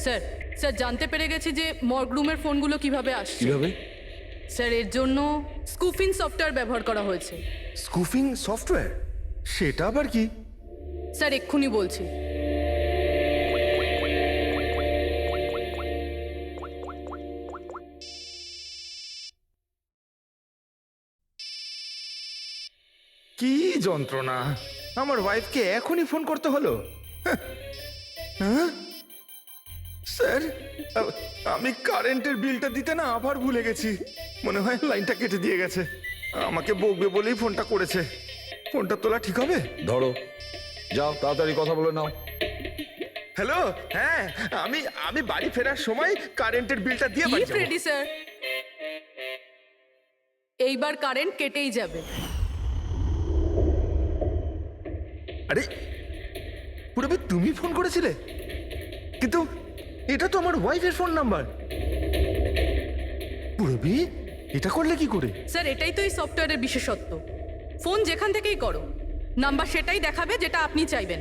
Sir sir জানতে পেরে গেছি যে মর্গ রুমের ফোনগুলো কিভাবে আসছে। কিভাবে? স্যার এর জন্য স্কুফিং সফটওয়্যার ব্যবহার করা হয়েছে। স্কুফিং সফটওয়্যার? সেটা আবার কি? স্যার এক্ষুনি বলছি। কি যন্ত্রণা! আমার ওয়াইফকে এখনই ফোন করতে হলো। হ্যাঁ স্যার, আমি কারেন্টের বিলটা দিতে না আবার ভুলে গেছি। মনে হয় লাইনটা কেটে দিয়ে গেছে। আমাকে বকবে বলেই ফোনটা করেছে। ফোনটা তোলা ঠিক হবে? ধরো, যাও তাড়াতাড়ি কথা বলে নাও। হ্যালো, হ্যাঁ, আমি বাড়ি ফেরার সময় কারেন্টের বিলটা দিয়ে বাড়ি যাবো। রেডি স্যার, এইবার কারেন্ট কেটেই যাবে। আরে পুরবি, তুমি ফোন করেছিলে? কিন্তু এটা তো আমার ওয়াইফের ফোন নাম্বার। পুরবি, এটা করলে কি করে? স্যার এটাই তো এই সফটওয়্যারের বিশেষত্ব। ফোন যেখান থেকেই করো, নাম্বার সেটাই দেখাবে যেটা আপনি চাইবেন।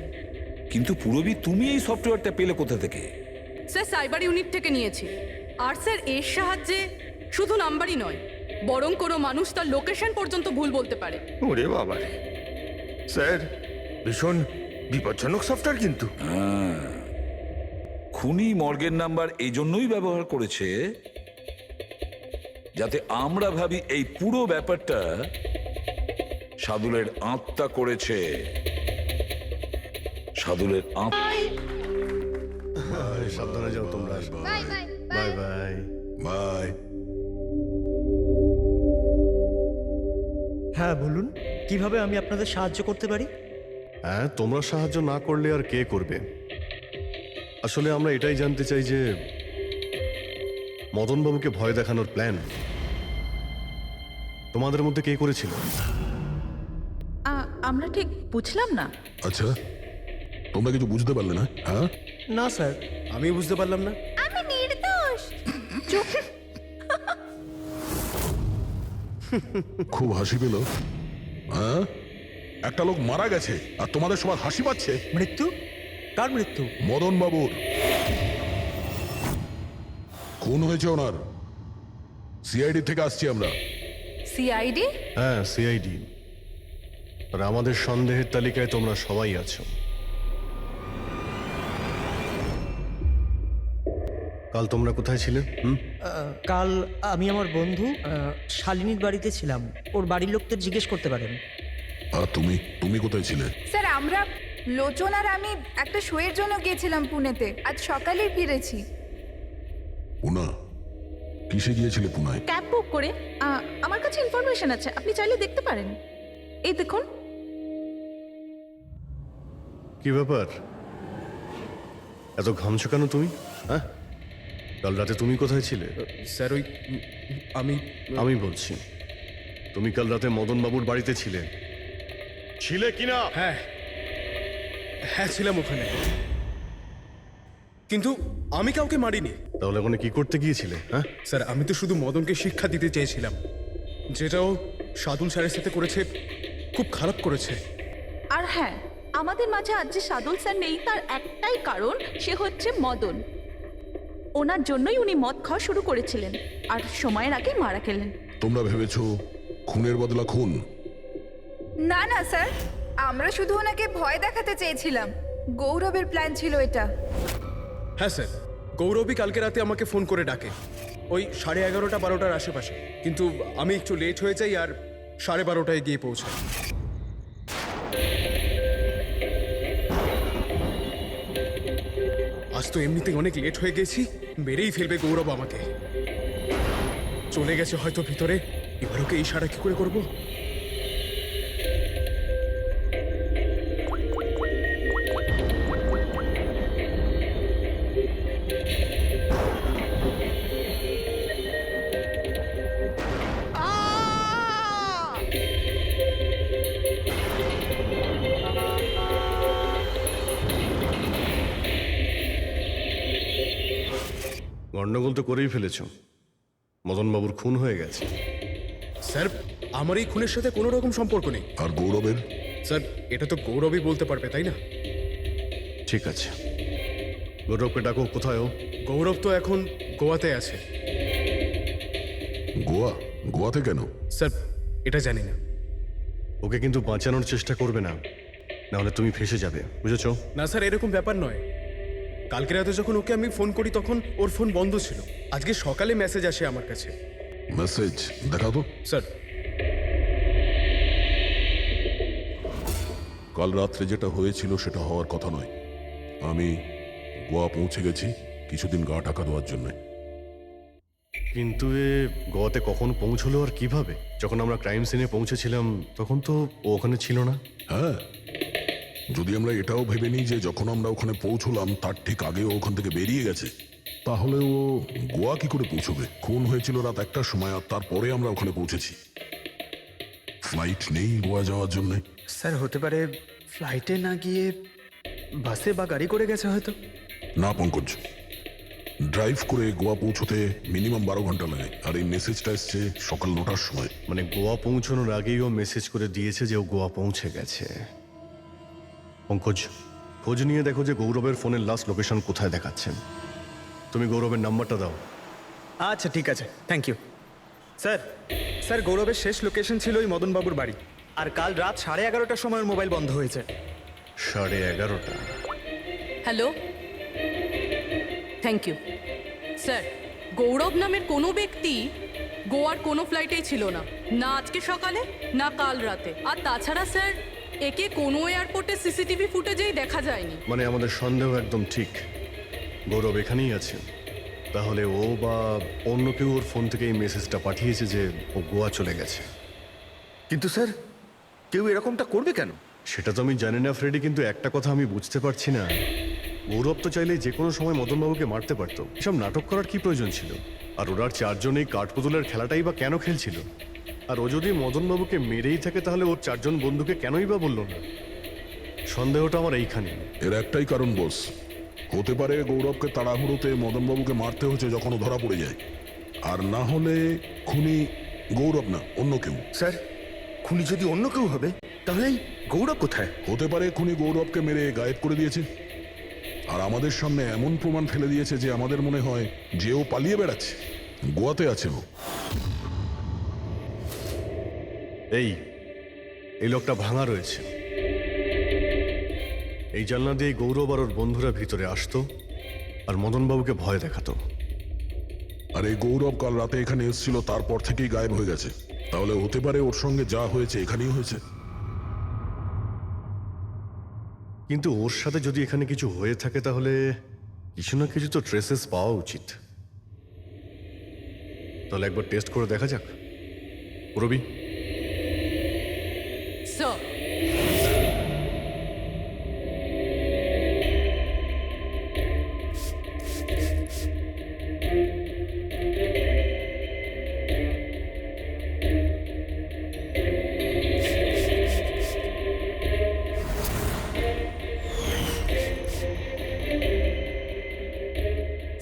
কিন্তু পুরবি, তুমি এই সফটওয়্যারটা পেলে কোথা থেকে? স্যার সাইবার ইউনিট থেকে নিয়েছি। আর স্যার এর সাহায্যে শুধু নাম্বারই নয়, বরং কোনো মানুষ তার লোকেশন পর্যন্ত ভুল বলতে পারে। ওরে বাবা রে! স্যার, ভীষণ বিপজ্জনক সফটওয়্যার কিন্তু। খুনি মর্গের নাম্বার এই জন্যই ব্যবহার করেছে যাতে আমরা ভাবি এই পুরো ব্যাপারটা সাদুলের আত্মা করেছে। সাদুলের আত্মা। সাবধানে যাও তোমরা। Bye bye bye bye bye. হ্যাঁ বলুন, কিভাবে আমি আপনাদের সাহায্য করতে পারি? হ্যাঁ, তোমরা সাহায্য না করলে আর কে করবে? আসলে আমরা এটাই জানতে চাই যে মদনবাবুকে ভয় দেখানোর প্ল্যান তোমাদের মধ্যে কে করেছিল? আমরা ঠিক বুঝলাম না। আচ্ছা, তোমরা কিছু বুঝতে পারলে না? হ্যাঁ, না স্যার, আমি বুঝতে পারলাম না। আমি নির্দোষ। খুব হাসি পেল। হ্যাঁ, একটা লোক মারা গেছে আর তোমাদের সবার হাসি পাচ্ছে। মৃত্যু? কার মৃত্যু? মদন বাবুর খুন হয়েছে ওনার। সিআইডি থেকে আসছি আমরা। সিআইডি? হ্যাঁ, সিআইডি। আর আমাদের সন্দেহের তালিকায় তোমরা সবাই আছো। কাল তোমরা কোথায় ছিলে? কাল আমি আমার বন্ধু শালিনীর বাড়িতে ছিলাম। ওর বাড়ির লোকদের জিজ্ঞেস করতে পারেন। আর তুমি তুমি কোথায় ছিলে? স্যার, আমরা লোচন আর আমি একটা শোয়ের জন্য গিয়েছিলাম পুনেতে। আজ সকালেই ফিরেছি। পুনা? কিসে গিয়েছিলে পুনায়? ক্যাব বুক করে। আমার কাছে ইনফরমেশন আছে, আপনি চাইলে দেখতে পারেন। এই দেখুন। কি ব্যাপার, এত ঘামছো কেন তুমি? হ্যাঁ, কাল রাতে তুমি কোথায় ছিলে? স্যার ওই আমি বলছি, তুমি কাল রাতে মদনবাবুর বাড়িতে ছিলে কিনা? হ্যাঁ হ্যাঁ ছিলাম ওখানে, কিন্তু আমি কাউকে মারিনি। তাহলে ওখানে কি করতে গিয়েছিলে? হ্যাঁ, স্যার আমি তো শুধু মদনকে শিক্ষা দিতে চেয়েছিলাম। যেটাও সাদুল স্যারের সাথে করেছে, খুব খারাপ করেছে। আর হ্যাঁ, আমাদের মাঝে আজ যে সাদুল স্যার নেই তার একটাই কারণ, সে হচ্ছে মদন। ওনার জন্যই উনি মদ খাওয়া শুরু করেছিলেন আর সময়ের আগেই মারা গেলেন। তোমরা ভেবেছো খুনের বদলা খুন? না না স্যার, আমরা শুধু ওনাকে ভয় দেখাতে চেয়েছিলাম। গৌরবের প্ল্যান ছিল এটা। হ্যাঁ স্যার, গৌরবী কালকে রাতে আমাকে ফোন করে ডাকে ওই 11:30 12টার আশেপাশে, কিন্তু আমি একটু লেট হয়ে যাই আর 12:30টায় গিয়ে পৌঁছাই। আজ তো এমনিতেই অনেক লেট হয়ে গেছি, মেরেই ফেলবে গৌরব আমাকে। চলে গেছে হয়তো ভিতরে, এবার ওকে ইশারা কি করে করবো? গন্ডগোল তো করেই ফেলেছো। মদনবাবুর খুন হয়ে গেছে। স্যার আমার এই খুনের সাথে কোনো রকম সম্পর্ক নেই। আর গৌরবের? স্যার এটা তো গৌরবই বলতে পারবে, তাই না? ঠিক আছে, গৌরবকে ডাকো, কোথায় ও? গৌরব তো এখন গোয়াতে আছে। গোয়াতে কেন? স্যার এটা জানি না। ওকে কিন্তু বাঁচানোর চেষ্টা করবে না, নাহলে তুমি ফেসে যাবে, বুঝেছো? না স্যার, এরকম ব্যাপার নয়। কালকে রাতে যখন ওকে আমি ফোন করি তখন ওর ফোন বন্ধ ছিল। আজকে সকালে মেসেজ আসে আমার কাছে। মেসেজ দেখাও তো। স্যার কাল রাত্রে যেটা হয়েছিল সেটা হওয়ার কথা নয়। আমি গোয়া পৌঁছে গেছি কিছুদিন গা ঢাকা দেওয়ার জন্য। কিন্তু এ গোয়াতে কখন পৌঁছলো আর কিভাবে? যখন আমরা ক্রাইম সিনে পৌঁছেছিলাম তখন তো ও ওখানে ছিল না। হ্যাঁ, যদি আমরা এটাও ভেবে নিই যে যখন আমরা ওখানে পৌঁছলাম তার ঠিক আগে ও ওখান থেকে বেরিয়ে গেছে, তাহলে ও গোয়া কি করে পৌঁছবে? খুন হয়েছিল রাত 1টার সময়, আর তারপরে আমরা ওখানে পৌঁছেছি। ফ্লাইট নেই গোয়া যাওয়ার জন্য। স্যার হতে পারে ফ্লাইটে না গিয়ে বাসে বা গাড়ি করে গেছে হয়তো। না পঙ্কজ, ড্রাইভ করে গোয়া পৌঁছতে মিনিমাম 12 ঘন্টা লাগে, আর এই মেসেজটা এসছে সকাল 9টার সময়। মানে গোয়া পৌঁছানোর আগেই ও মেসেজ করে দিয়েছে যে ও গোয়া পৌঁছে গেছে। পঙ্কজ, খোঁজ নিয়ে দেখো যে গৌরবের ফোনের লাস্ট লোকেশন কোথায় দেখাচ্ছে। তুমি গৌরবের নাম্বারটা দাও। আচ্ছা ঠিক আছে, থ্যাংক ইউ স্যার। স্যার গৌরবের শেষ লোকেশন ছিল ওই মদনবাবুর বাড়ি, আর কাল রাত 11:30টার সময় ওর মোবাইল বন্ধ হয়েছে। 11:30। Hello, thank you sir. Gaurav নামের কোনো ব্যক্তি গোয়ার কোনো ফ্লাইটেই ছিল না, না আজকে সকালে না কাল রাতে। আর তাছাড়া স্যার, একে কোনো এয়ারপোর্টে সিসিটিভি ফুটেজেই দেখা যায়নি। মানে আমাদের সন্দেহ একদম ঠিক, গৌরব এখানেই আছে। তাহলে ও বা অন্য কেউ ওর ফোন থেকে এই মেসেজটা পাঠিয়েছে যে ও গোয়া চলে গেছে। কিন্তু স্যার কেউ এরকমটা করবে কেন? সেটা তো আমি জানি না ফ্রেডি, কিন্তু একটা কথা আমি বুঝতে পারছি না, গৌরব তো চাইলে যে কোনো সময় মদনবাবুকে মারতে পারতো। এসব নাটক করার কি প্রয়োজন ছিল? আর ওরা চারজন এই কাঠপুতুলের খেলাটাই বা কেন খেলছিল? আর ও যদি মদনবাবুকে মেরেই থাকে তাহলে ওর 4 জন বন্ধুকে কেনই বা বললো না? সন্দেহটা আমার এইখানে। এর একটাই কারণ বস, হতে পারে গৌরবকে তাড়াহুড়োতে মদনবাবুকে মারতে হচ্ছে যখন ও ধরা পড়ে যায়, আর না হলে খুনি গৌরব না অন্য কেউ। স্যার খুনি যদি অন্য কেউ হবে তাহলে এই গৌরব কোথায়? হতে পারে খুনি গৌরবকে মেরে গায়েব করে দিয়েছে, আর আমাদের সামনে এমন প্রমাণ ফেলে দিয়েছে যে আমাদের মনে হয় যে ও পালিয়ে বেড়াচ্ছে, গোয়াতে আছে ও। এই লোকটা ভাঙা রয়েছে। এই জানলা দিয়ে গৌরব আর ওর বন্ধুরা ভিতরে আসতো আর মদনবাবুকে ভয় দেখাতো। আর এই গৌরব কাল রাতে এখানে এসেছিল, তারপর থেকেই গায়েব হয়ে গেছে। তাহলে হতে পারে ওর সঙ্গে যা হয়েছে এখানেই হয়েছে। কিন্তু ওর সাথে যদি এখানে কিছু হয়ে থাকে তাহলে কিছু না কিছু তো ট্রেসেস পাওয়া উচিত। তাহলে একবার টেস্ট করে দেখা যাক। রবি, স্যার,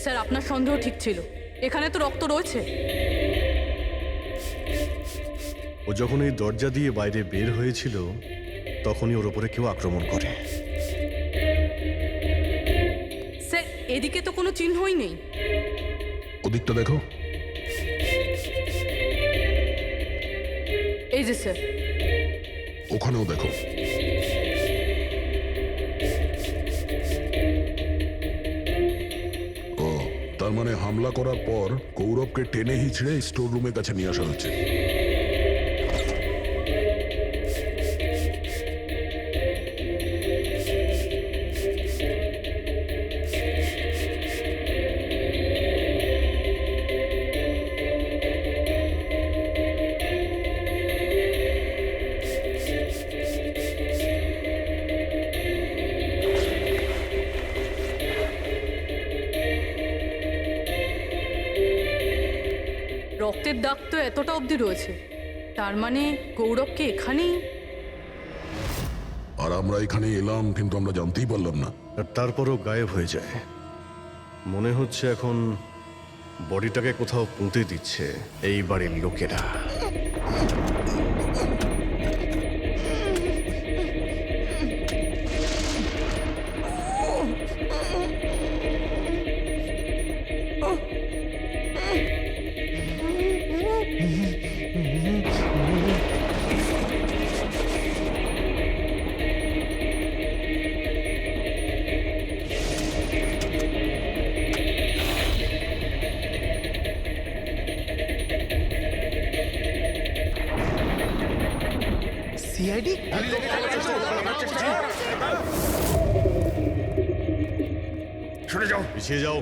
স্যার আপনার সন্দেহ ঠিক ছিল, এখানে তো রক্ত রয়েছে। ও যখন এই দরজা দিয়ে বাইরে বের হয়েছিল তখনই ওর উপরে কেউ আক্রমণ করে। স্যার এদিকে তো কোনো চিহ্নই নেই। ওদিকটা দেখো। এই যে স্যার, ওখানেও দেখো। ও, তার মানে হামলা করার পর গৌরবকে টেনে হিচড়ে স্টোর রুমের কাছে নিয়ে আসা হচ্ছে। রক্তের দাগ তো এতটা অবধি রয়েছে, তার মানে গৌরবকে এখানেই। আর আমরা এখানে এলাম কিন্তু আমরা জানতেই পারলাম না। আর তারপরও গায়েব হয়ে যায়। মনে হচ্ছে এখন বডিটাকে কোথাও পুঁতে দিচ্ছে এই বাড়ির লোকেরা। সিআইডি? সরে যাও। পিছিয়ে যাও।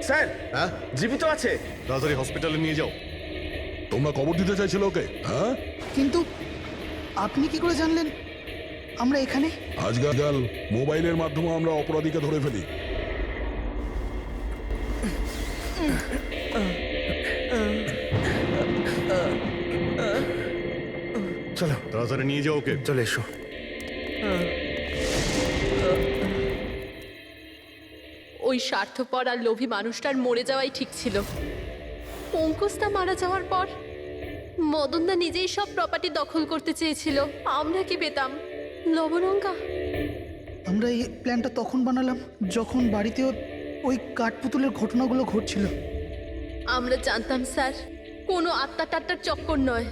স্যার, হ্যাঁ, জীবিত আছে। তাড়াতাড়ি হসপিটালে নিয়ে যাও। তোমরা কবর দিতে চাইছিল ওকে, হ্যাঁ? কিন্তু আপনি কি করে জানলেন আমরা এখানে? আজকাল মোবাইলের মাধ্যমে আমরা অপরাধীকে ধরে ফেলি। চলো তাড়াতাড়ি নিয়ে যাও ওকে। চলে এসো। ওই স্বার্থপর আর লোভী মানুষটার মরে যাওয়াই ঠিক ছিল। পঙ্কজদা মারা যাওয়ার পর মদনদা নিজেই সব প্রপার্টি দখল করতে চেয়েছিল। আমরা কি পেতাম? লবণঙ্গা। আমরা এই প্ল্যানটা তখন বানালাম যখন বাড়িতে ওই কাঠপুতুলের ঘটনাগুলো ঘটছিল। আমরা জানতাম স্যার কোনো আত্মা টাত্মার চক্কর নয়।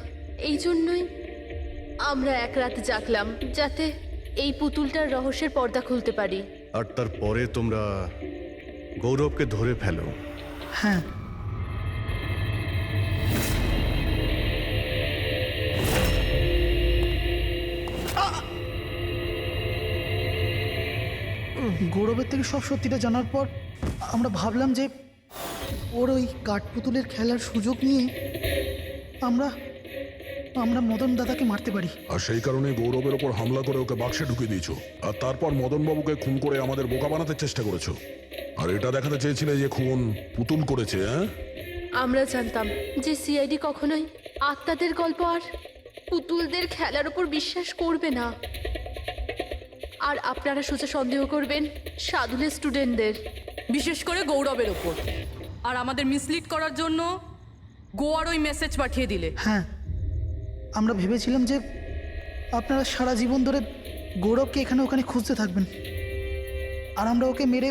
এই জন্যই আমরা এক রাত জাগলাম যাতে এই পুতুলটার রহস্যের পর্দা খুলতে পারি। আর তারপরে তোমরা গৌরবকে ধরে ফেলো। হ্যাঁ, গৌরবের থেকে সব সত্যিটা জানার পর আমরা ভাবলাম যে ওর ওই কাঠপুতুলের খেলার সুযোগ নিয়ে আমরা আমরা মদন দাদাকে মারতে পারি। আর সেই কারণে গৌরবের ওপর হামলা করে ওকে বাক্সে ঢুকিয়ে দিয়েছো, আর তারপর মদনবাবুকে খুন করে আমাদের বোকা বানাতে চেষ্টা করেছো। আর এটা দেখাতে চেয়েছিলে যে খুন পুতুল করেছে, হ্যাঁ? আমরা জানতাম যে সিআইডি কখনোই আত্মাদের গল্প আর পুতুলদের খেলার উপর বিশ্বাস করবে না। আর আপনারা সোজা সন্দেহ করবেন সাধুলের স্টুডেন্টদের, বিশেষ করে গৌরবের ওপর। আর আমাদের মিসলিড করার জন্য গোয়ার ওই মেসেজ পাঠিয়ে দিলে। হ্যাঁ, আমরা ভেবেছিলাম যে আপনারা সারা জীবন ধরে গৌরবকে এখানে ওখানে খুঁজতে থাকবেন আর আমরা ওকে মেরে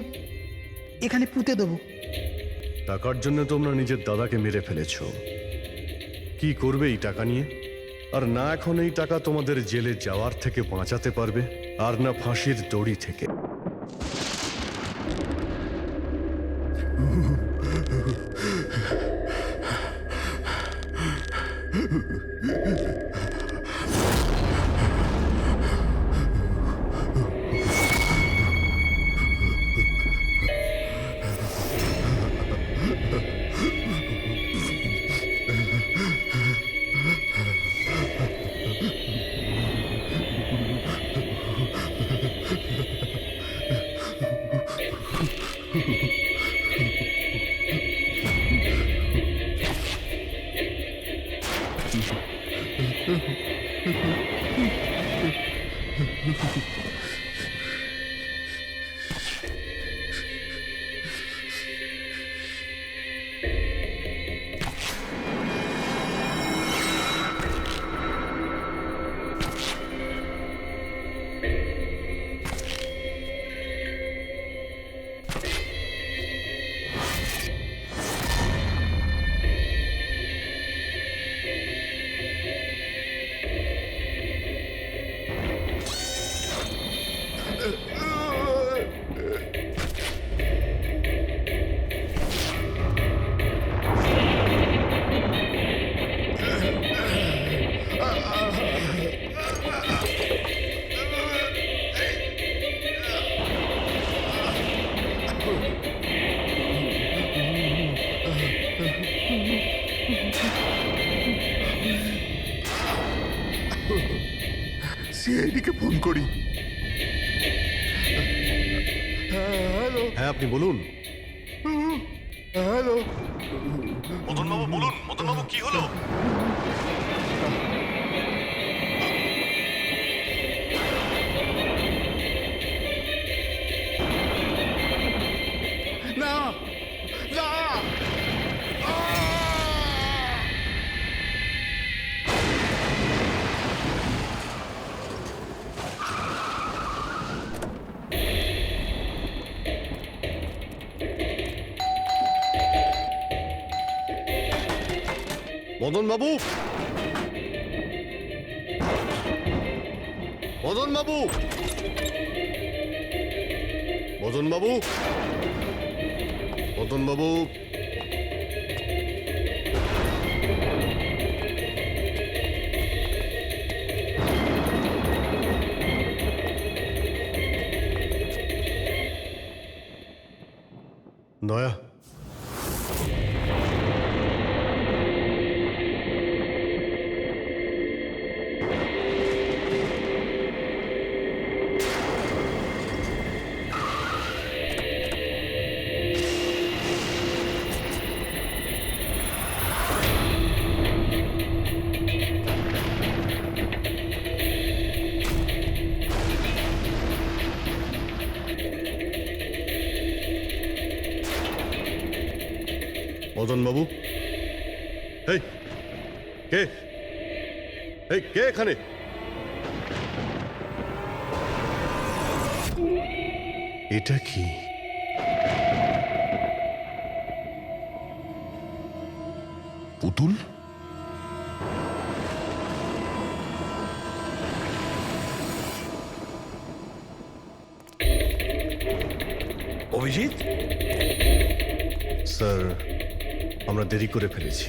এখানে পুঁতে দেবো। টাকার জন্য তোমরা নিজের দাদাকে মেরে ফেলেছো। কি করবে এই টাকা নিয়ে? আর না এখন এই টাকা তোমাদের জেলে যাওয়ার থেকে বাঁচাতে পারবে, আর না ফাঁসির দড়ি থেকে। সিআইডিকে ফোন করি। হ্যাঁ, আপনি বলুন। হ্যালো, মদনবাবু বলুন। মদনবাবু, কি হলো? না না, মদনবাবু, মদনবাবু, মদনবাবু, মদনবাবু, দয়া, মদন বাবু, এই কে, এই কে এখানে? এটা কি? পুতুল? অভিজিৎ, স্যার, আমরা দেরি করে ফেলেছি।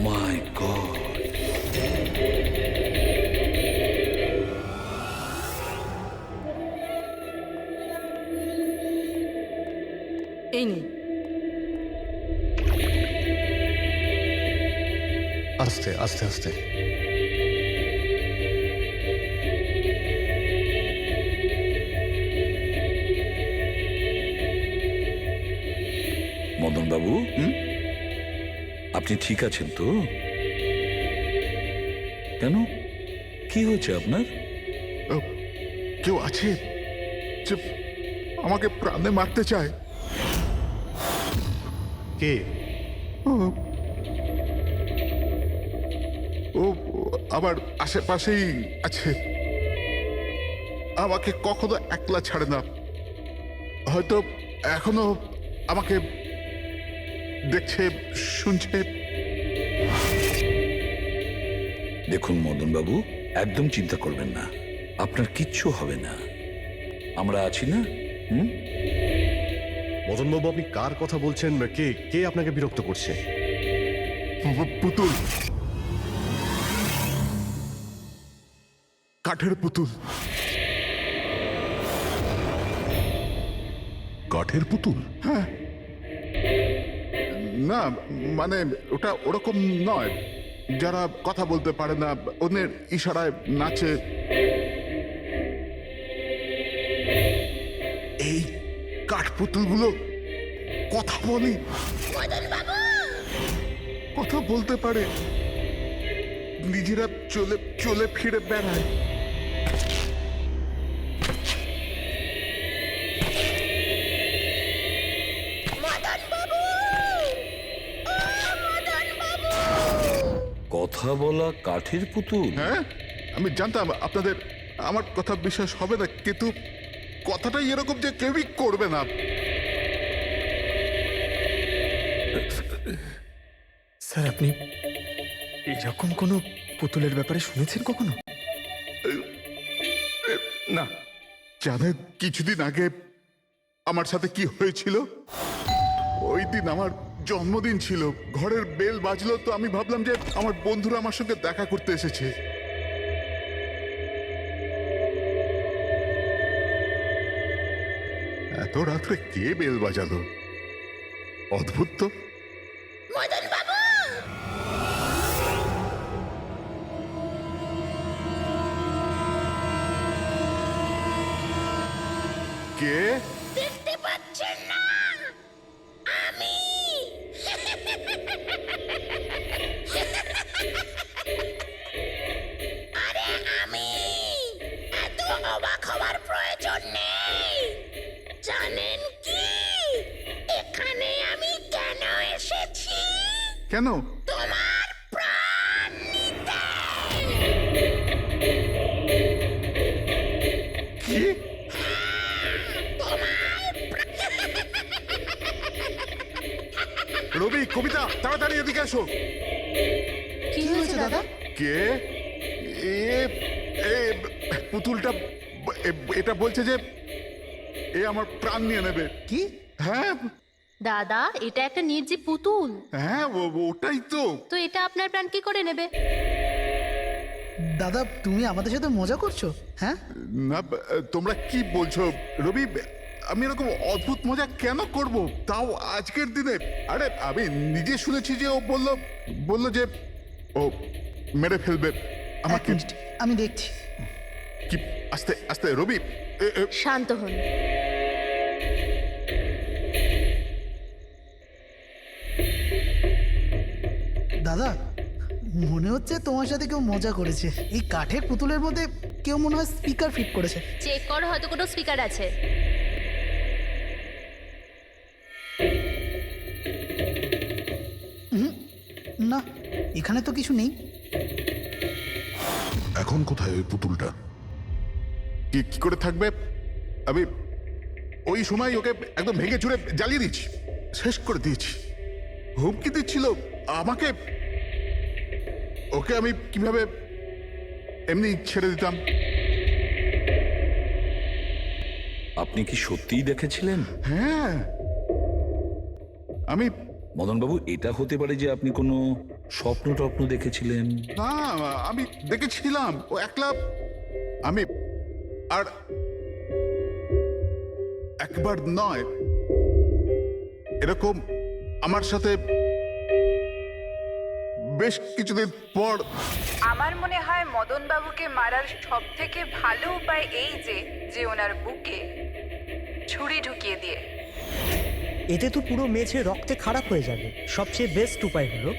মাই গড, এই নিন। আস্তে আস্তে আস্তে। মদন বাবু, আপনি ঠিক আছেন তো? কেন, কি হয়েছে আপনার? কেউ আছে যে আমাকে প্রাণে মারতে চায়? কে? ও আমার আশেপাশেই আছে। আমাকে কখনো একলা ছাড়ে না। হয়তো এখনো আমাকে দেখছে, শুনছে। দেখুন মদন বাবু, একদম চিন্তা করবেন না, আপনার কিচ্ছু হবে না, আমরা আছি না? মদন বাবু, আপনি কার কথা বলছেন? কে কে আপনাকে বিরক্ত করছে? পুতুল, কাঠের পুতুল। কাঠের পুতুল? হ্যাঁ। না মানে ওটা ওরকম নয়, যারা কথা বলতে পারে না, অন্যের ইশারায় নাচে। এই কাঠপুতুলগুলো কথা বলে, কথা বলতে পারে, নিজেরা চলে চলে ফিরে বেড়ায়। কথা বলা কাঠের পুতুল? হ্যাঁ, আমি জানতাম আপনাদের আমার কথা বিশ্বাস হবে না, কিন্তু কথাটাই এরকম যে কেউই করবে না। স্যার, আপনি এরকম কোনো পুতুলের ব্যাপারে শুনেছেন কখনো? না। জানেন কিছুদিন আগে আমার সাথে কি হয়েছিল? ওই দিন আমার জন্মদিন ছিল, ঘরের বেল বাজলো, তো আমি ভাবলাম যে আমার বন্ধুরা আমার সঙ্গে দেখা করতে এসেছে। এত রাত্রে কে বেল বাজালো? অদ্ভুত তো। কে? দেখতে পাচ্ছেন না? আমি আরে আমি এত অবাক হওয়ার প্রয়োজন নেই। জানেন কি এখানে আমি কেন এসেছি? কেন? তোমার প্রাণ নিতে। কি? রবি, কবিতা, তাড়াতাড়ি এদিকে আসো। কি হয়েছে দাদা? কে? এ পুতুলটা এটা বলছে যে এ আমার প্রাণ নিয়ে নেবে। কি? হ্যাঁ দাদা, এটা একটা নির্জীব পুতুল। হ্যাঁ, ওটাই তো। তো এটা আপনার প্রাণ কি করে নেবে? দাদা তুমি আমাদের সাথে মজা করছো? হ্যাঁ, না, তোমরা কি বলছো রবি? আমি এরকম অদ্ভুত মজা কেন করব, তাও আজকের দিনে? আরে আমি নিজে শুনেছি যে ও বলল যে ও মেরে ফেলবে এক আমাকে। মিনিট, আমি দেখছি। কি আস্তে আস্তে রবি, শান্ত হন। দাদা মনে হচ্ছে তোমার সাথে কেউ মজা করেছে। এই কাঠের পুতুলের মধ্যে কেউ মনে হয় স্পিকার ফিট করেছে। চেক করো, হয়তো কোনো স্পিকার আছে। না, এখানে তো কিছু নেই। এখন কোথায় ওই পুতুলটা? কি কি করে থাকবে? আমি ওই সময় ওকে একদম ভেঙে চুরে জ্বালিয়ে দিচ্ছি, শেষ করে দিয়েছি। হুমকি দিচ্ছিল আমাকে, ওকে আমি কিভাবে এমনি ছেড়ে দিতাম? আপনি কি সত্যিই দেখেছিলেন? হ্যাঁ, আমি মদনবাবু, এটা হতে পারে যে আপনি কোনো স্বপ্ন টপ্ন দেখেছিলেন। না, আমি দেখেছিলাম ও একলা। আমি আর একবার নয়, এরকম আমার সাথে বেশ কিছুদিন পর। আমার মনে হয় মদন বাবুকে মারার সব থেকে ভালো উপায় এই যে ওনার বুকে ছুরি ঢুকিয়ে দিয়ে। এতে তো পুরো মেঝে রক্তে খারাপ হয়ে যাবে। সবচেয়ে বেস্ট উপায় হলো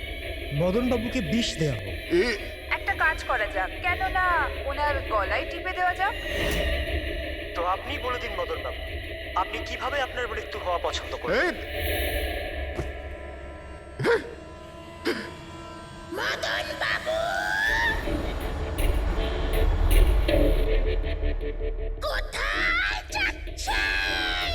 মদনবাবুকে বিষ দেওয়া হোক। একটা কাজ করা যাক, কেন না ওনার গলায় টিপে দেওয়া যাক? তো আপনি বলে দিন মদনবাবু, আপনি কিভাবে আপনার মৃত্যু হওয়া পছন্দ করেন? মদন বাবু, কোথায় যাচ্ছেন?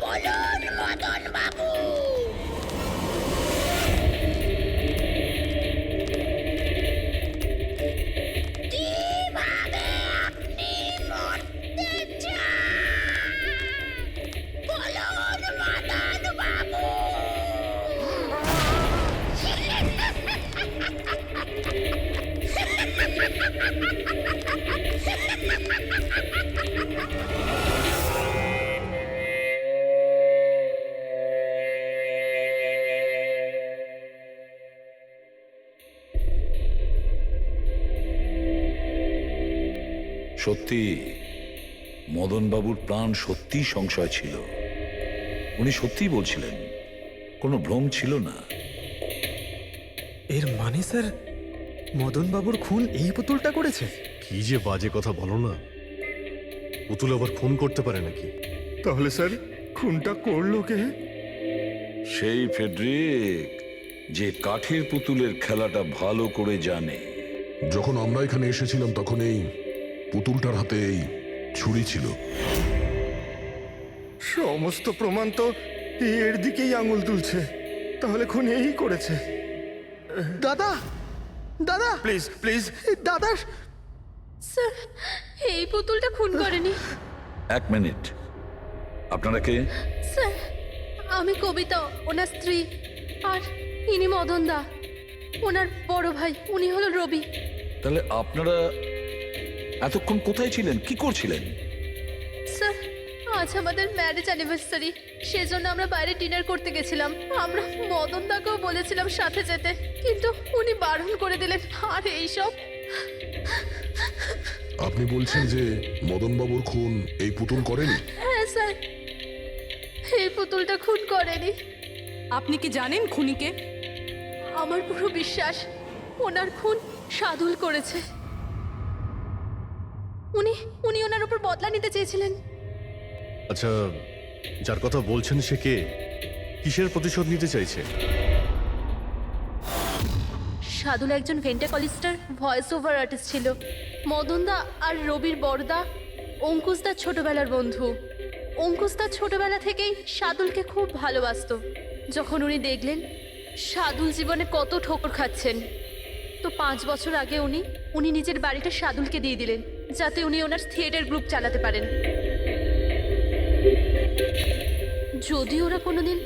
বলুন মদন বাবু। কিভাবে আপনি মরতে চান? বলুন মদন বাবু। সত্যি মদনবাবুর প্রাণ সত্যিই সংশয় ছিল। উনি সত্যিই বলছিলেন, কোনো ভ্রম ছিল না। এর মানে স্যার, মদন বাবুর খুন এই পুতুলটা করেছে? কি যে বাজে কথা বলো না। পুতুল আবার খুন করতে পারে নাকি? তাহলে স্যার খুনটা করলো কে? সেই ফেডরিক, যে কাঠের পুতুলের খেলাটা ভালো করে জানে। যখন আমরা এখানে এসেছিলাম তখন এই পুতুলটার হাতে এই ছুরি ছিল। সমস্ত প্রমাণ তো এর দিকেই আঙুল তুলছে। তাহলে খুন এই করেছে। দাদা, দাদা প্লিজ প্লিজ, দাদা, স্যার, এই পুতুলটা খুন করেনি। এক মিনিট, আপনারা কে? স্যার, আমি কবিতা, ওনার স্ত্রী, আর ইনি মদন দা, ওনার বড় ভাই। উনি হলো রবি। তাহলে আপনারা এতক্ষণ কোথায় ছিলেন, কি করছিলেন? স্যার, আজ আমাদের ম্যারেজ অ্যানিভার্সারি, সেজন্য আমরা বাইরে ডিনার করতে গেছিলাম। আমরা মদন দাকেও বলেছিলাম সাথে যেতে, কিন্তু উনি বারণ করে দিলেন। আর এইসব। আপনি বলছেন যে মদনবাবুর খুন এই পুতুল করেনি? হ্যাঁ স্যার, এই পুতুলটা খুন করেনি। আপনি কি জানেন খুনিকে? আমার পুরো বিশ্বাস ওনার খুন সাদুল করেছে। উনি ওনার উপর বদলা নিতে চেয়েছিলেন। আচ্ছা, যার কথা বলছেন সে কে? কিসের প্রতিশোধ নিতে চাইছে? সাদুল একজন ভেন্টাকলিস্টার ভয়েস ওভার আর্টিস্ট ছিল। মদনদা আর রবির বড়দা অঙ্কুশদার ছোটবেলার বন্ধু। অঙ্কুশদা ছোটবেলা থেকেই সাদুলকে খুব ভালোবাসতো। যখন উনি দেখলেন সাদুল জীবনে কত ঠোকর খাচ্ছেন। তো 5 বছর আগে উনি নিজের বাড়িটা সাদুলকে দিয়ে দিলেন, যাতে উনি ওনার থিয়েটার গ্রুপ চালাতে পারেন। যদি ওরা কোনোদিন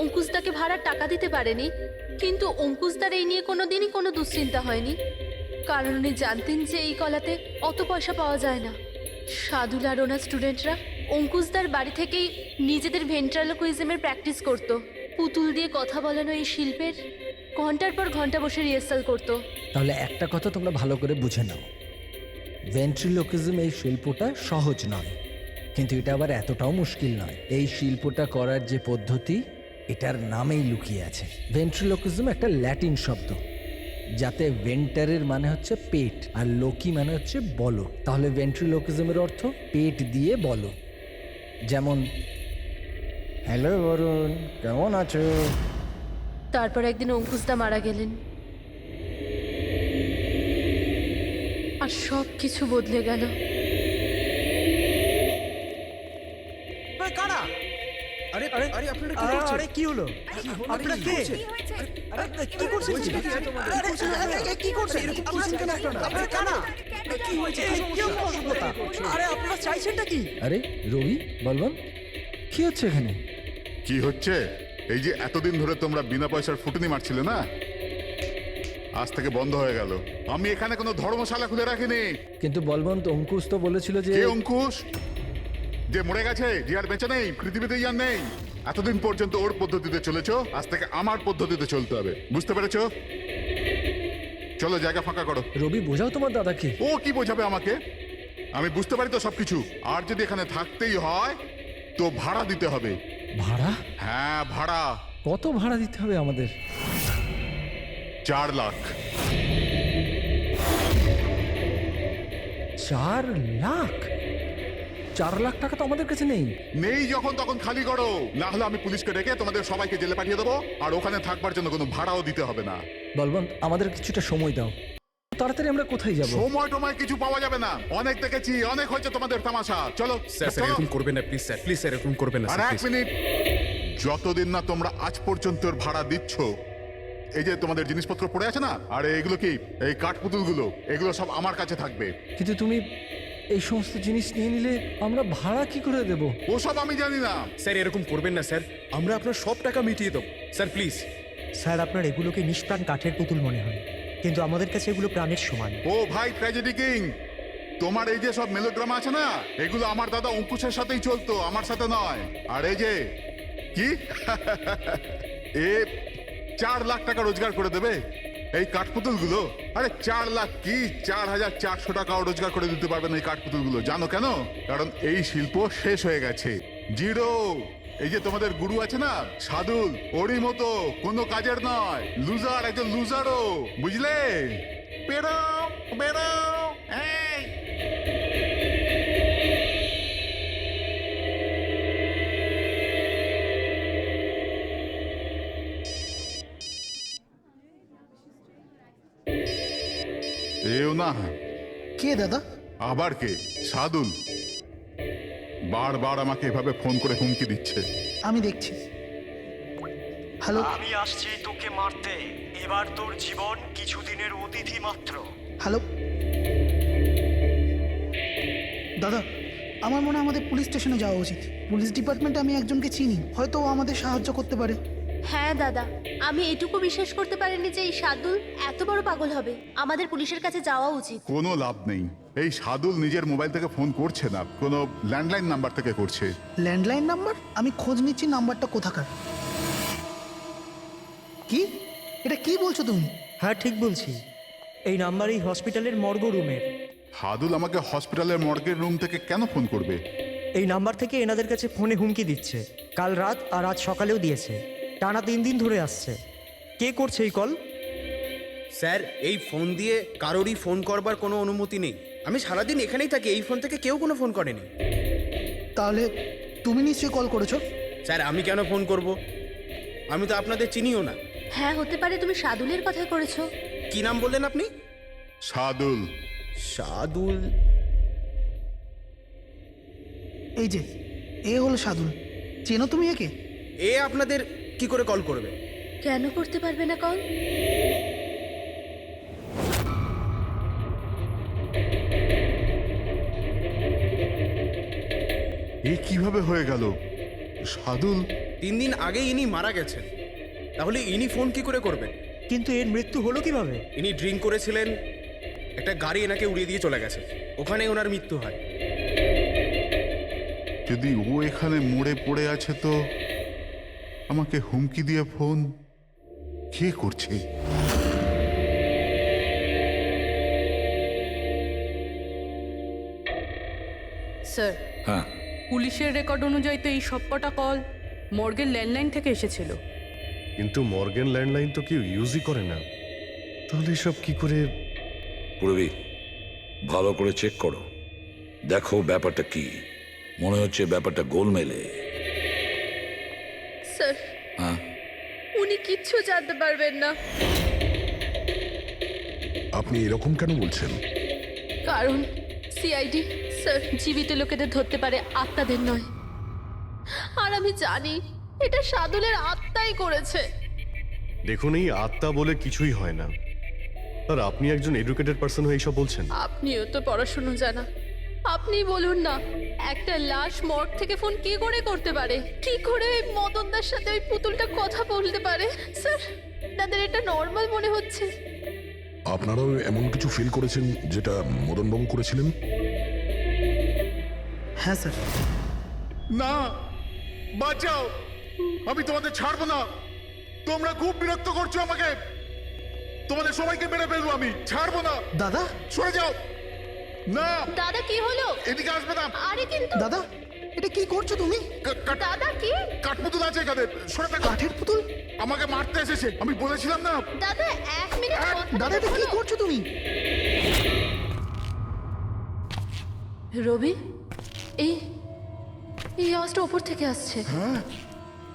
অঙ্কুশদাকে ভাড়ার টাকা দিতে পারেনি, কিন্তু অঙ্কুশদার এই নিয়ে কোনোদিনই কোনো দুশ্চিন্তা হয়নি, কারণ উনি জানতেন যে এই কলাতে অত পয়সা পাওয়া যায় না। সাদুল আর ওনার স্টুডেন্টরা অঙ্কুশদার বাড়ি থেকেই নিজেদের ভেন্ট্রালোকুইজমের প্র্যাকটিস করতো। পুতুল দিয়ে কথা বলানো এই শিল্পের ঘন্টার পর ঘন্টা বসে রিহার্সাল করতো। তাহলে একটা কথা তোমরা ভালো করে বুঝে নাও, ভেন্ট্রিলোকিজম এই শিল্পটা সহজ নয়, কিন্তু এটা আবার এতটাও মুশকিল নয়। এই শিল্পটা করার যে পদ্ধতি, এটার নামেই লুকিয়ে আছে। ভেন্ট্রিলোকিজম একটা ল্যাটিন শব্দ, যাতে ভেন্টারের মানে হচ্ছে পেট আর লোকি মানে হচ্ছে বলো। তাহলে ভেন্ট্রিলোকিজমের অর্থ পেট দিয়ে বলো। যেমন, হ্যালো বরুণ, কেমন আছো? তারপর একদিন অঙ্কুশদা মারা গেলেন, আর সব কিছু বদলে গেল। কারা? আরে আরে আরে আপনারা কি করছেন? আরে কি হলো? আপনারা কে? আরে কি করছেন? কি করছেন? আপনারা কারা? কি হয়েছে? কি অসুবিধা? আরে আপনারা চাইছেনটা কি? আরে রবি, বলবান, কি হচ্ছে এখানে? কি হচ্ছে? এই যে এতদিন ধরে তোমরা বিনা পয়সার ফুটুনি মারছিলে না, আজ থেকে বন্ধ হয়ে গেল। আমি এখানে কোনো ধর্মশালা খুলে রাখিনি। কিন্তু বলবন্ত, অঙ্কুশ তো বলেছিল যে কে অঙ্কুশ? যে মরে গেছে, যে আর বেঁচে নেই, পৃথিবীতে আর নেই। এতদিন পর্যন্ত ওর পদ্ধতিতে চলেছো, আজ থেকে আমার পদ্ধতিতে চলতে হবে। বুঝতে পেরেছো? চলো জায়গা ফাঁকা করো। রবি, বোঝাও তোমার দাদাকে। ও কি বোঝাবে আমাকে? আমি বুঝতে পারি তো সবকিছু। আর যদি এখানে থাকতেই হয় তো ভাড়া দিতে হবে। ভাড়া? হ্যাঁ, ভাড়া। কত ভাড়া দিতে হবে আমাদের? 4 লাখ। 4 লাখ? 4 লাখ টাকা তো আমাদের কাছে নেই। নেই যখন তখন খালি করো, না হলে আমি পুলিশকে ডেকে তোমাদের সবাইকে জেলে পাঠিয়ে দেবো, আর ওখানে থাকবার জন্য কোনো ভাড়াও দিতে হবে না। বলবন্ত, আমাদের কিছুটা সময় দাও, তাড়াতাড়ি আমরা কোথায় যাব? সময় টময় কিছু পাওয়া যাবে না। অনেক দেখেছি, অনেক হয়েছে তোমাদের তামাশা। চলো স্যার স্যার, চলো। এরকম করবেন না প্লিজ স্যার, প্লিজ স্যার, এরকম করবেন না আর স্যার, এক please। মিনিট, যতদিন না তোমরা আজ পর্যন্ত ভাড়া দিচ্ছ, এই যে তোমাদের জিনিসপত্র পড়ে আছে না, আর এগুলো কি, এই কাঠপুতুলগুলো, এগুলো সব আমার কাছে থাকবে। কিন্তু তুমি এই সমস্ত জিনিস নিয়ে নিলে আমরা ভাড়া কি করে দেব? ওসব আমি জানি না। স্যার এরকম করবেন না স্যার, আমরা আপনার সব টাকা মিটিয়ে দেবো স্যার, প্লিজ। স্যার, আপনার এগুলোকে নিষ্প্রাণ কাঠের পুতুল মনে হয়, কিন্তু আমাদের কাছে এগুলো প্রাণের সমান। ও ভাই ট্র্যাজেডি কিং, তোমার এই যে সব মেলোড্রামা আছে না, এগুলো আমার দাদা অঙ্কুশের সাথেই চলতো, আমার সাথে নয়। আর এই যে কি এ 4 লাখ টাকা রোজগার করে দেবে এই কাঠপুতুলগুলো? আরে 4 লাখ কি, 4,400 টাকাও রোজগার করে দিতে পারবেন এই কাঠপুতুলগুলো। জানো কেন? কারণ এই শিল্প শেষ হয়ে গেছে, জিরো। এই যে তোমাদের গুরু আছে না সাদুল, ওরই মতো কোনো কাজের নয়, লুজার, একজন লুজারও, বুঝলে? বেরো বেরো, এই এও না। কে দাদা? আবার কে? সাদুল বারবার আমাকে এভাবে ফোন করে হুমকি দিচ্ছে। আমি দেখছি। হ্যালো। আমি আসছি তোকে মারতে। এবার তোর জীবন কিছুদিনের অতিথি মাত্র। হ্যালো দাদা, আমার মনে হয় আমাদের পুলিশ স্টেশনে যাওয়া উচিত। পুলিশ ডিপার্টমেন্টে আমি একজনকে চিনি, হয়তো ও আমাদের সাহায্য করতে পারে। হ্যাঁ দাদা, আমি এটুকু বিশ্বাস করতে পারিনি যে এই সাদুল এত বড় পাগল হবে। আমাদের পুলিশের কাছে যাওয়া উচিত। কোনো লাভ নেই। এই সাদুল নিজের মোবাইল থেকে ফোন করছে না, কোনো ল্যান্ডলাইন নাম্বার থেকে করছে। Landline number? আমি খোঁজ নিচ্ছি নাম্বারটা কোথাকার। কি? এটা কি বলছো তুমি? হ্যাঁ, ঠিক বলছি। এই নাম্বার এই হসপিটালের মর্গ রুমের। সাদুল আমাকে হসপিটালের মর্গের রুম থেকে কেন ফোন করবে? এই নাম্বার থেকে এনাদের কাছে ফোনে হুমকি দিচ্ছে। কাল রাত আর আজ সকালেও দিয়েছে, টানা 3 দিন ধরে আসছে। কে করছে এই কল? স্যার, এই ফোন দিয়ে কারোরই ফোন করবার কোনো অনুমতি নেই। আমি সারাদিন এখানেই থাকি, এই ফোন থেকে কেউ কোনো ফোন করেনি। তাহলে তুমি নিশ্চয়ই কল করেছো? স্যার, আমি কেন ফোন করব? আমি তো আপনাদের চিনিও না। হ্যাঁ, হতে পারে তুমি সাদুলের কথা করেছো। কি নাম বললেন আপনি? সাদুল। সাদুল? এই যে এ হলো সাদুল, চেনো তুমি একে? এ আপনাদের কি করে কল করবে? কেন করতে পারবে না কল? এ কিভাবে হয়ে গেল? সাদুল 3 দিন আগে ইনি মারা গেছেন, তাহলে ইনি ফোন কি করে করবেন? কিন্তু এর মৃত্যু হলো কিভাবে? ইনি ড্রিঙ্ক করেছিলেন, একটা গাড়ি এনাকে উড়িয়ে দিয়ে চলে গেছে, ওখানে ওনার মৃত্যু হয়। যদি ও এখানে মরে পড়ে আছে তো আমাকে হুমকি দিয়ে ফোন কে করছে? স্যার, হ্যাঁ, পুলিশের রেকর্ড অনুযায়ী তো এই সবকটা কল মর্গের ল্যান্ডলাইন থেকে এসেছিল। কিন্তু মর্গেন ল্যান্ডলাইন তো কেউ ইউজই করে না, তাহলে সব কি করে? পুরবি ভালো করে চেক করো, দেখো ব্যাপারটা কি। মনে হচ্ছে ব্যাপারটা গোলমেলে। স্যার, হ্যাঁ, উনি কিচ্ছু জানতে পারবেন না, আপনি এরকম কেন বলছেন? কারণ সিআইডি স্যার জীবিত লোকেদের ধরতে পারে, আত্মাদের নয়। আর আমি জানি এটা সাদুলের আত্মাই করেছে। দেখুন, এই আত্মা বলে কিছুই হয় না। আর আপনি একজন এডুকেটেড পার্সন হয়ে এইসব বলছেন? আপনিও তো পড়াশুনো জানা, আপনি বলুন না, একটা লাশ মর্গ থেকে ফোন কি করে করতে পারে? কি করে ওই মদনদার সাথে ওই পুতুলটা কথা বলতে পারে? স্যার, তাদের এটা নর্মাল মনে হচ্ছে। আপনারাও এমন কিছু ফিল করেছেন যেটা মদনবাবু করেছিলেন? হ্যাঁ স্যার। না, বাঁচাও, আমি তোমাদের ছাড়বো না। তোমরা খুব বিরক্ত করছো আমাকে, তোমাদের সবাইকে মেরে ফেলবো আমি, ছাড়বো না। দাদা, সরে যাও। না, দাদা কি হলো? এদিকে আসবে না। আরে কিন্তু দাদা, এটা কি করছো তুমি? দাদা কি? কাঠপুতুল আছে এখানে, সরে থাকো। কাঠের পুতুল? আমাকে মারতে এসেছে, আমি বলেছিলাম না। দাদা 1 মিনিট দাদা, এটা কি করছো তুমি? রবি, এই এই আওয়াজটা ওপর থেকে আসছে। হ্যাঁ,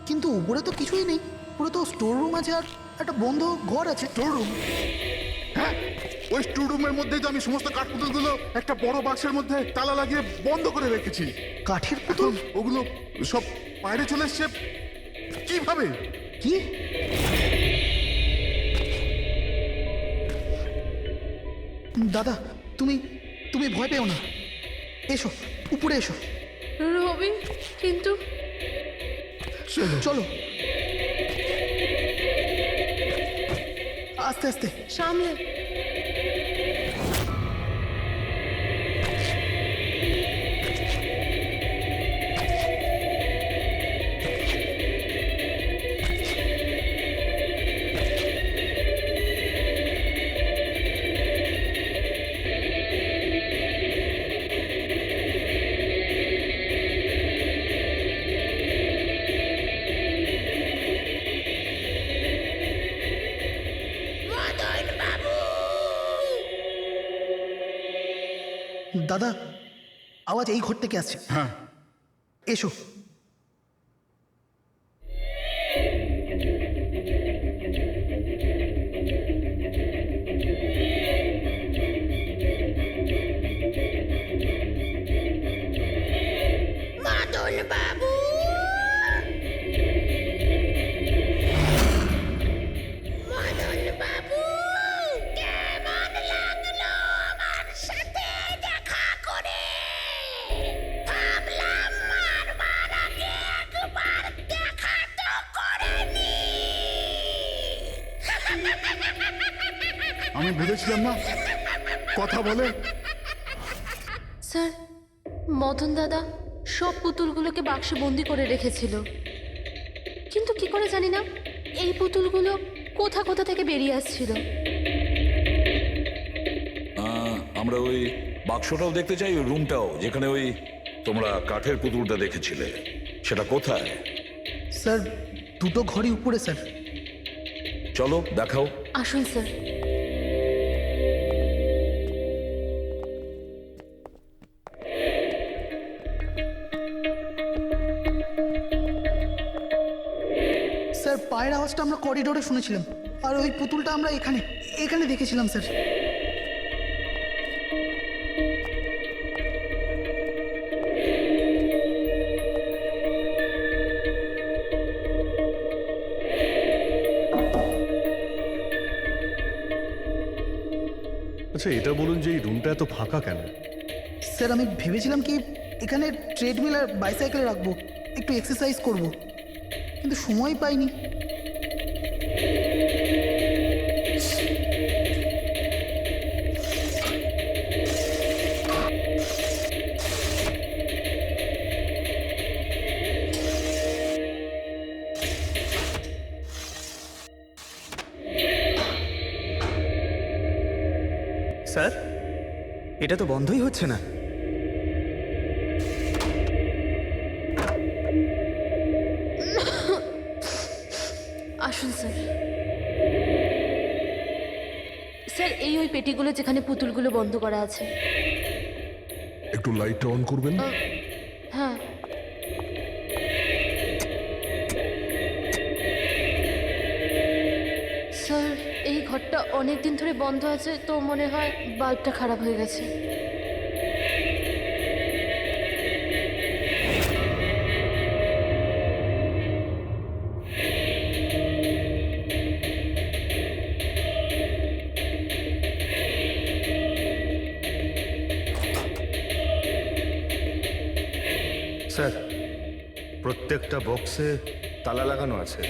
কিন্তু উপরে তো কিছুই নেই, পুরো তো স্টোর রুম আছে আর একটা বন্ধ ঘর আছে। Store room? হ্যাঁ, ওই স্টোর রুমের মধ্যেই তো আমি সমস্ত কাঠপুতুলগুলো একটা বড় বাক্সের মধ্যে তালা লাগিয়ে বন্ধ করে রেখেছি। কাঠের পুতুল? ওগুলো সব বাইরে চলে এসছে কিভাবে? কি? দাদা, তুমি তুমি ভয় পেও না, এসো উপরে এসো। রবি, কিন্তু চলো আস্তে আস্তে সামলে। দাদা, আওয়াজ এই ঘর থেকে আসছে। হ্যাঁ, এসো। মদন বাবু, মদন বাবু, কেমন লাগলো আমার সাথে দেখা করে? ভাবলাম মারবার আগে একবার দেখা তো করে নি। আমি বলেছিলাম না কথা বলে। স্যার, মদন দাদা সব পুতুলগুলোকে বাক্সে বন্দি করে রেখেছিল, কিন্তু কি করে জানি না এই পুতুলগুলো কোথা কোথা থেকে বেরিয়ে আসছিল। আমরা ওই বাক্সটাও দেখতে চাই, ওই রুমটাও যেখানে ওই তোমরা কাঠের পুতুলটা দেখেছিলে, সেটা কোথায়? স্যার, দুটো ঘরই উপরে স্যার। চলো দেখাও। আসুন স্যার। স্যার, পায়ের আওয়াজটা আমরা করিডোরে শুনেছিলাম, আর ওই পুতুলটা আমরা এখানে এখানে দেখেছিলাম স্যার। আচ্ছা এটা বলুন যে এই রুমটা এত ফাঁকা কেন? স্যার আমি ভেবেছিলাম কি এখানে ট্রেডমিল আর বাইসাইকেল রাখবো, একটু এক্সারসাইজ করব, কিন্তু সময় পাইনি। স্যার এটা তো বন্ধই হচ্ছে না। আসুন স্যার। স্যার এই ওই পেটিগুলো যেখানে পুতুলগুলো বন্ধ করা আছে। একটু লাইটটা অন করবেন? হ্যাঁ। স্যার এই ঘরটা অনেক দিন ধরে বন্ধ আছে, তো মনে হয় বাল্বটা খারাপ হয়ে গেছে। স্যার প্রত্যেকটা বক্সে তালা লাগানো আছে।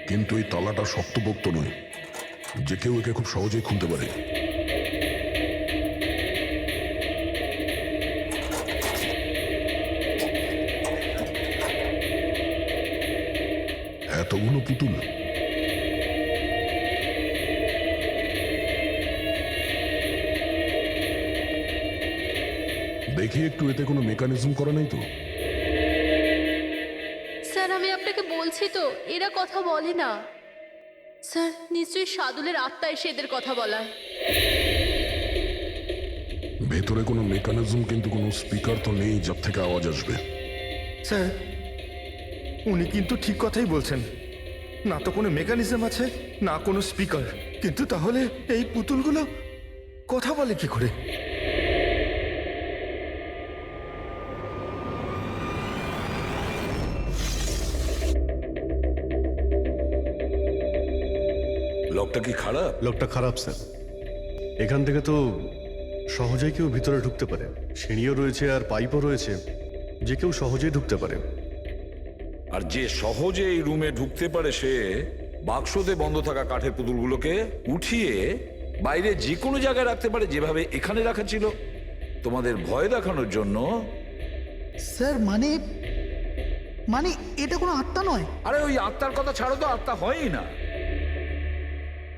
কিন্তু এই তালাটা শক্তপোক্ত নয়, যে কেউ একে খুব সহজেই খুলতে পারে। এতগুলো পুতুল, দেখি একটু এতে কোনো মেকানিজম করা নেই তো? স্যার আমি আপনাকে বলছি তো, এরা কথা বলে না। স্যার নিশ্চয়ই সাদুলের আত্মা এসে এদের কথা বলায়। ভেতরে কোনো মেকানিজম কিন্তু কোনো স্পিকার তো নেই যার থেকে আওয়াজ আসবে। স্যার উনি কিন্তু ঠিক কথাই বলছেন, না তো কোনো মেকানিজম আছে না কোনো স্পিকার, কিন্তু তাহলে এই পুতুলগুলো কথা বলে কি করে? লকটা কি খারাপ? লকটা খারাপ স্যার। এখান থেকে তো সহজেই কেউ ভিতরে ঢুকতে পারে, সিঁড়িও রয়েছে আর পাইপও রয়েছে, যে কেউ সহজেই ঢুকতে পারে। আর যে সহজে এই রুমে ঢুকতে পারে সে বাক্সতে বন্ধ থাকা কাঠের পুতুলগুলোকে উঠিয়ে বাইরে যে কোনো জায়গায় রাখতে পারে, যেভাবে এখানে রাখা ছিল তোমাদের ভয় দেখানোর জন্য। স্যার মানে মানে এটা কোনো আত্মা নয়? আরে ওই আত্মার কথা ছাড়ো তো, আত্মা হয়ই না।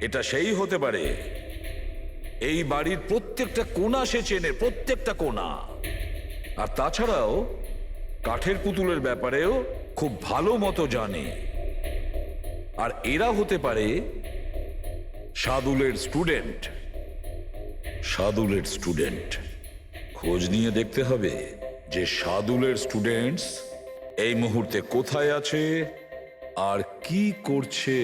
এটা সেই হতে পারে এই বাড়ির প্রত্যেকটা কোণা সে চেনে, প্রত্যেকটা কোণা। আর তাছাড়াও কাঠের পুতুলের ব্যাপারেও খুব ভালো মতো জানে। আর এরা হতে পারে সাদুলের স্টুডেন্ট। সাদুলের স্টুডেন্ট খোঁজ নিয়ে দেখতে হবে যে সাদুলের স্টুডেন্টস এই মুহূর্তে কোথায় আছে আর কি করছে।